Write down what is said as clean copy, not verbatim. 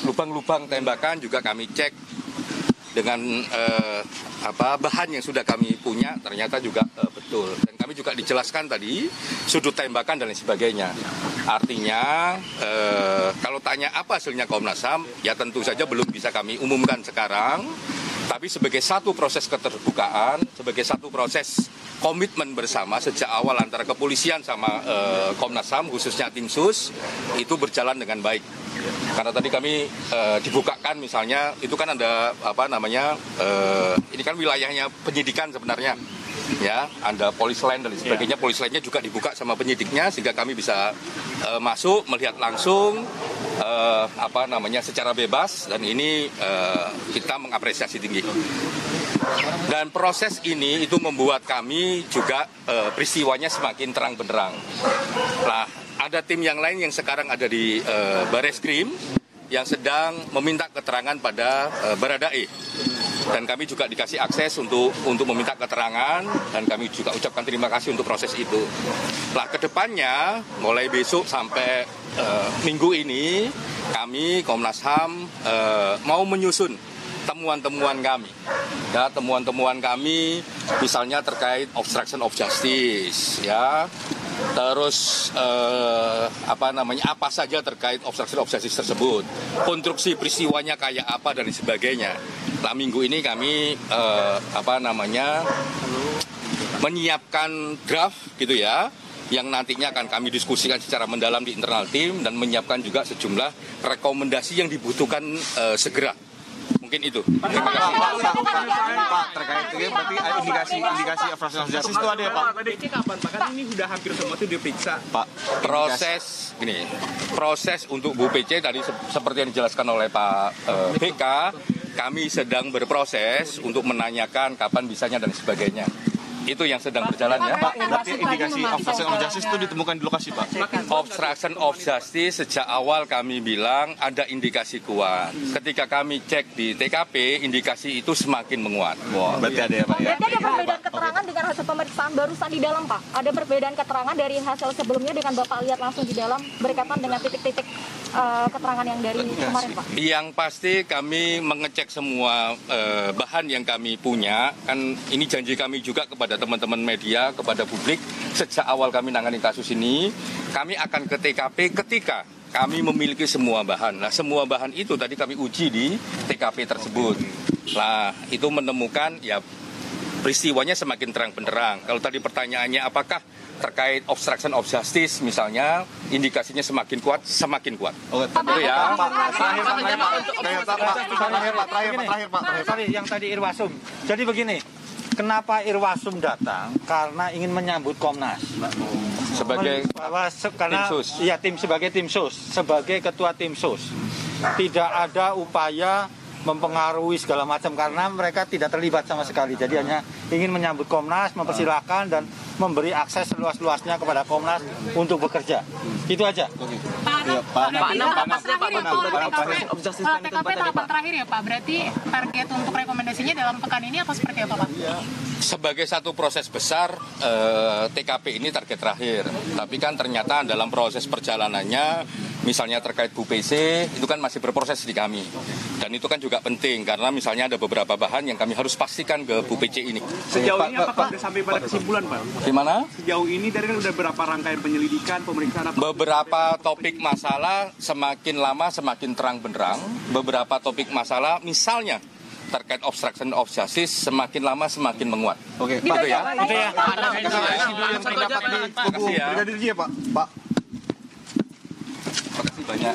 lubang-lubang tembakan juga kami cek dengan bahan yang sudah kami punya, ternyata juga betul. Dan kami juga dijelaskan tadi sudut tembakan dan lain sebagainya. Artinya kalau tanya apa hasilnya Komnas HAM, ya tentu saja belum bisa kami umumkan sekarang. Tapi sebagai satu proses keterbukaan, sebagai satu proses komitmen bersama sejak awal antara kepolisian sama Komnas HAM, khususnya tim sus, itu berjalan dengan baik. Karena tadi kami dibukakan misalnya, itu kan ada ini kan wilayahnya penyidikan sebenarnya. Ya, ada polis lain dan sebagainya. Polis lainnya juga dibuka sama penyidiknya sehingga kami bisa masuk melihat langsung secara bebas, dan ini kita mengapresiasi tinggi. Dan proses ini itu membuat kami juga peristiwanya semakin terang benderang. Nah, ada tim yang lain yang sekarang ada di Bareskrim yang sedang meminta keterangan pada Baradae. Dan kami juga dikasih akses untuk meminta keterangan, dan kami juga ucapkan terima kasih untuk proses itu. Nah, kedepannya mulai besok sampai minggu ini kami Komnas HAM mau menyusun temuan-temuan kami. Ya, temuan-temuan kami misalnya terkait obstruction of justice, ya. Terus apa saja terkait obstruction of justice tersebut, konstruksi peristiwanya kayak apa dan sebagainya. Nah, minggu ini kami menyiapkan draft gitu ya, yang nantinya akan kami diskusikan secara mendalam di internal tim dan menyiapkan juga sejumlah rekomendasi yang dibutuhkan segera. Mungkin itu. Terima kasih. Pak, terkait itu berarti indikasi obstruction of justice itu ada ya, Pak? PDC kapan, Pak? Kan ini sudah hampir semua itu diperiksa. Pak, proses untuk Bu PC tadi seperti yang dijelaskan oleh Pak BK, kami sedang berproses untuk menanyakan kapan bisanya dan sebagainya. Itu yang sedang berjalan ya, Pak. Berarti indikasi obstruction of justice itu ditemukan di lokasi, Pak? Obstruction of justice sejak awal kami bilang ada indikasi kuat. Ketika kami cek di TKP, indikasi itu semakin menguat. Wah, berarti ada ya, Pak ya? Berarti ada perbedaan keterangan dengan hasil pemeriksaan barusan di dalam, Pak? Ada perbedaan keterangan dari hasil sebelumnya dengan Bapak lihat langsung di dalam berkaitan dengan titik-titik keterangan yang dari kemarin, Pak? Yang pasti kami mengecek semua bahan yang kami punya. Kan ini janji kami juga kepada teman-teman media, kepada publik, sejak awal kami menangani kasus ini, kami akan ke TKP ketika kami memiliki semua bahan. Nah, semua bahan itu tadi kami uji di TKP tersebut. Nah, itu menemukan ya peristiwanya semakin terang benderang. Kalau tadi pertanyaannya apakah terkait obstruction of justice misalnya, indikasinya semakin kuat. Oh, ya. Terakhir, Pak. Sorry, yang tadi Irwasum. Jadi begini, kenapa Irwasum datang? Karena ingin menyambut Komnas. Sebagai karena tim sus. Iya, sebagai tim sus, sebagai ketua tim sus. Tidak ada upaya mempengaruhi segala macam karena mereka tidak terlibat sama sekali. Jadi hanya ingin menyambut Komnas, mempersilahkan dan memberi akses seluas-luasnya kepada Komnas untuk bekerja. Itu aja. TKP tahapan terakhir ya, Pak. Berarti target untuk rekomendasinya dalam pekan ini apa seperti apa, Pak? Sebagai satu proses besar, TKP ini target terakhir. Tapi kan ternyata dalam proses perjalanannya, misalnya terkait Bu PC, itu kan masih berproses di kami. Dan itu kan juga penting, karena misalnya ada beberapa bahan yang kami harus pastikan ke Bu PC ini. Sejauh ini apakah sudah sampai pada kesimpulan, Pak? Gimana? Sejauh ini dari kan sudah berapa rangkaian penyelidikan, pemeriksaan apa? Beberapa topik masalah semakin lama semakin terang benderang. Beberapa topik masalah misalnya terkait obstruction of justice semakin lama semakin menguat. Oke, Pak. Pak. Ya. Itu ya. Brigadir J ya, Pak. Terima kasih banyak.